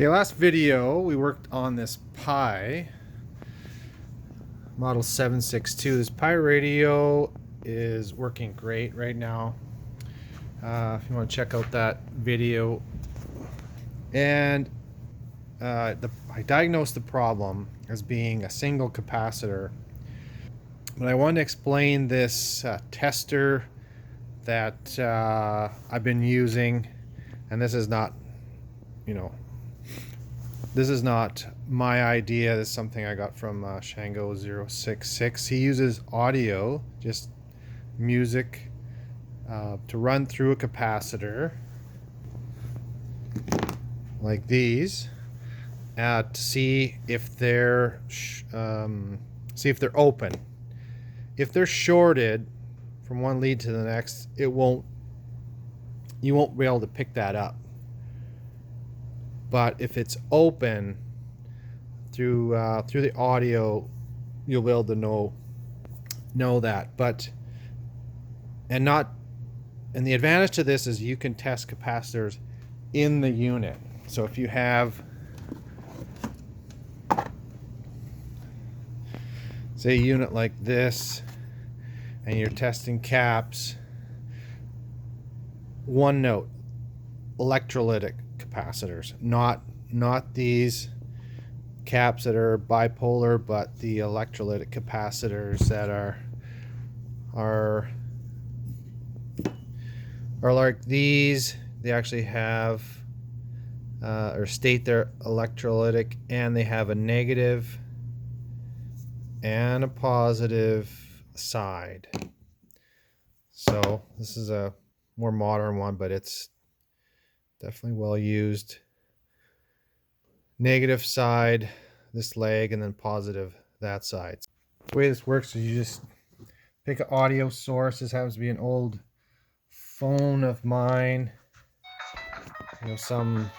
Okay, last video we worked on this Pi model 762. This Pi radio is working great right now. If you want to check out that video. And I diagnosed the problem as being a single capacitor. But I want to explain this tester that I've been using, and this is not, this is not my idea. This is something I got from Shango066. He uses audio, just music, to run through a capacitor like these to see if they're open. If they're shorted from one lead to the next, you won't be able to pick that up. But if it's open through the audio, you'll be able to know that. And the advantage to this is you can test capacitors in the unit. So if you have, say, a unit like this, and you're testing caps, one note, electrolytic capacitors, not these caps that are bipolar, but the electrolytic capacitors that are like these. They actually have or state they're electrolytic, and they have a negative and a positive side. So this is a more modern one, but it's definitely well used. Negative side, this leg, and then positive that side. The way this works is you just pick an audio source. This happens to be an old phone of mine. Some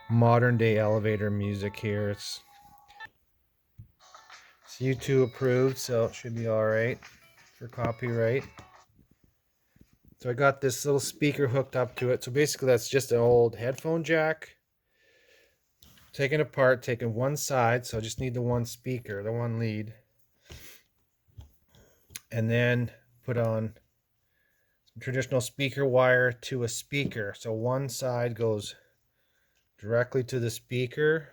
modern day elevator music here. It's YouTube approved, so it should be all right for copyright. So I got this little speaker hooked up to it. So basically that's just an old headphone jack. Taken apart, taking one side, so I just need the one speaker, the one lead. And then put on some traditional speaker wire to a speaker. So one side goes directly to the speaker,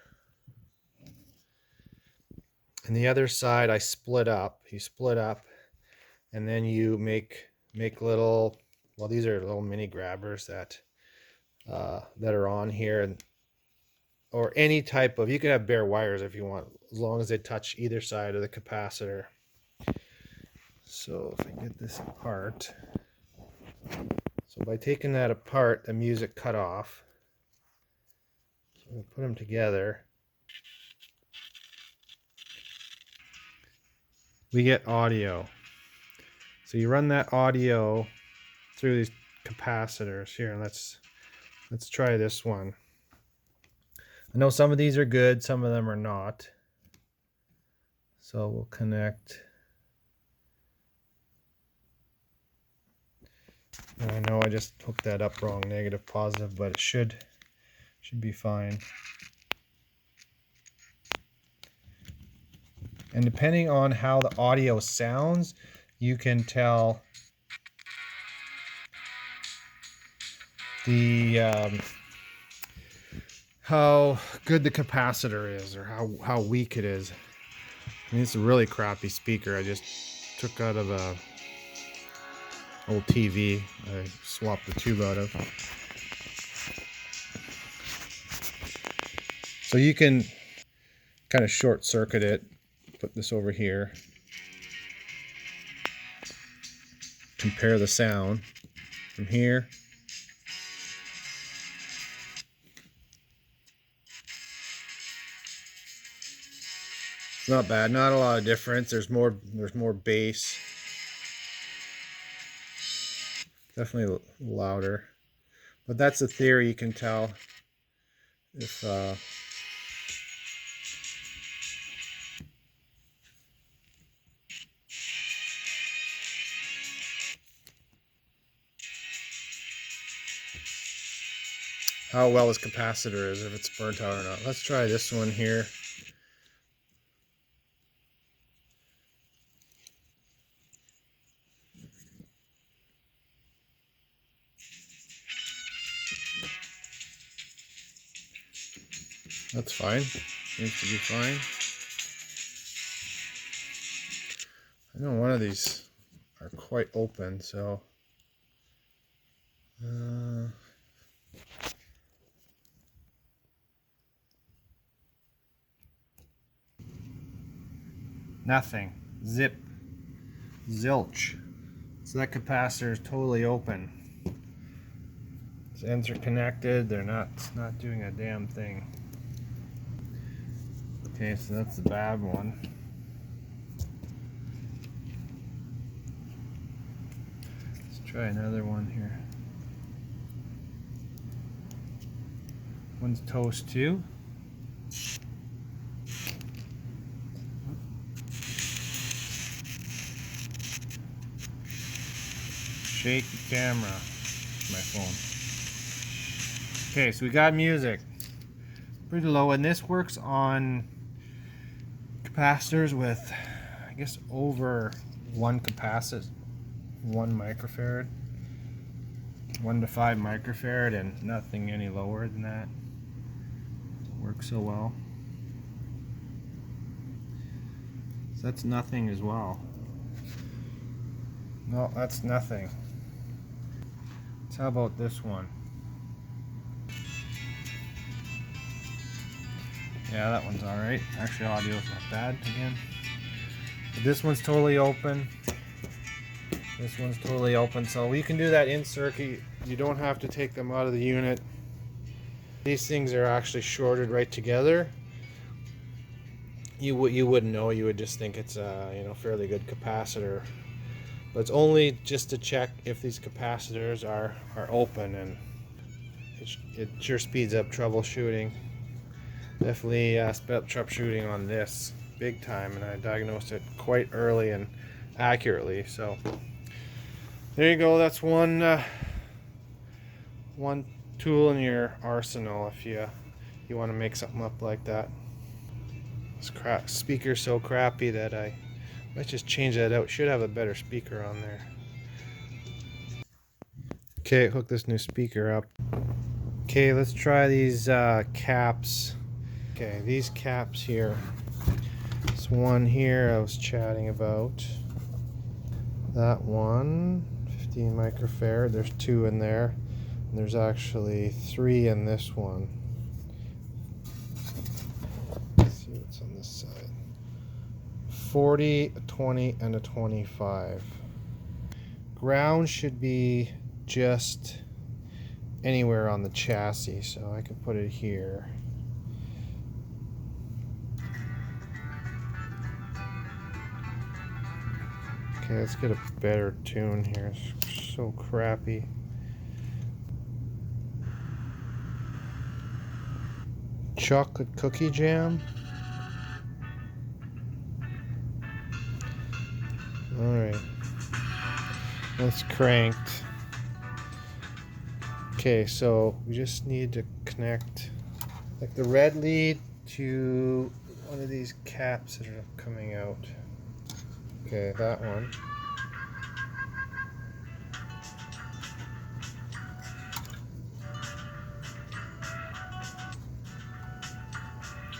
and the other side I split up. You split up, and then you make little, well, these are little mini grabbers that are on here, or any type of, you can have bare wires if you want, as long as they touch either side of the capacitor. So if I get this apart, so by taking that apart, the music cut off. So we'll put them together. We get audio. So you run that audio through these capacitors here. Let's try this one. I know some of these are good, some of them are not. So we'll connect. And I know I just hooked that up wrong, negative, positive, but it should be fine. And depending on how the audio sounds, you can tell how good the capacitor is, or how weak it is. I mean, it's a really crappy speaker I just took out of a old TV. I swapped the tube out of. So you can kind of short circuit it. Put this over here. Compare the sound from here. It's not bad, not a lot of difference. There's more bass. Definitely louder. But that's the theory. You can tell if how well this capacitor is, if it's burnt out or not. Let's try this one here. That's fine. Seems to be fine. I know one of these are quite open, so nothing. Zip. Zilch. So that capacitor is totally open. These ends are connected. They're not. It's not doing a damn thing. Okay, so that's the bad one. Let's try another one here. One's toast too. Shake the camera. My phone. Okay, so we got music. Pretty low, and this works on capacitors with, I guess, over 1 microfarad, 1 to 5 microfarad, and nothing any lower than that. Works so well. So that's nothing as well. No, that's nothing. So how about this one? Yeah, that one's alright. Actually, audio's not bad again. But this one's totally open. This one's totally open. So we can do that in circuit. You don't have to take them out of the unit. These things are actually shorted right together. You wouldn't know. You would just think it's a fairly good capacitor. But it's only just to check if these capacitors are open, and it sure speeds up troubleshooting. Definitely sped up troubleshooting on this big time, and I diagnosed it quite early and accurately. So there you go. That's one tool in your arsenal if you want to make something up like that. This speaker's so crappy that I might just change that out. Should have a better speaker on there. Okay, hook this new speaker up. Okay, let's try these caps. Okay, these caps here. This one here I was chatting about. That one, 15 microfarad. There's 2 in there. And there's actually 3 in this one. Let's see what's on this side. 40, a 20, and a 25. Ground should be just anywhere on the chassis, so I can put it here. Okay, let's get a better tune here. It's so crappy. Chocolate cookie jam. Alright. That's cranked. Okay, so we just need to connect like the red lead to one of these caps that are coming out. Okay, that one.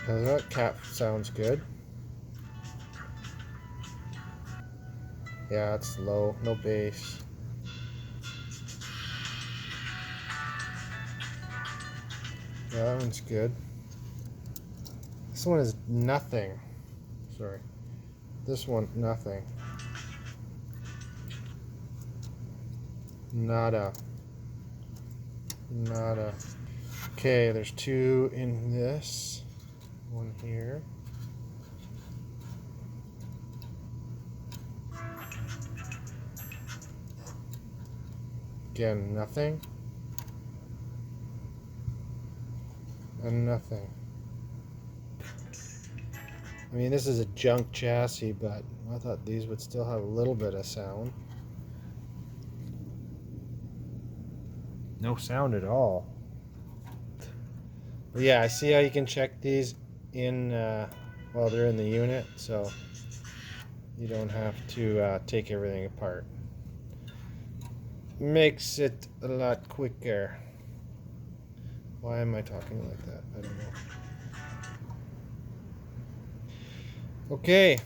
Now that cap sounds good. Yeah, it's low, no bass. Yeah, that one's good. This one is nothing. Sorry. This one, nothing. Nada. Nada. Okay, there's 2 in this. One here. Again, nothing. And nothing. I mean, this is a junk chassis, but I thought these would still have a little bit of sound. No sound at all. But yeah, I see how you can check these in while they're in the unit, so you don't have to take everything apart. Makes it a lot quicker. Why am I talking like that? I don't know. Okay.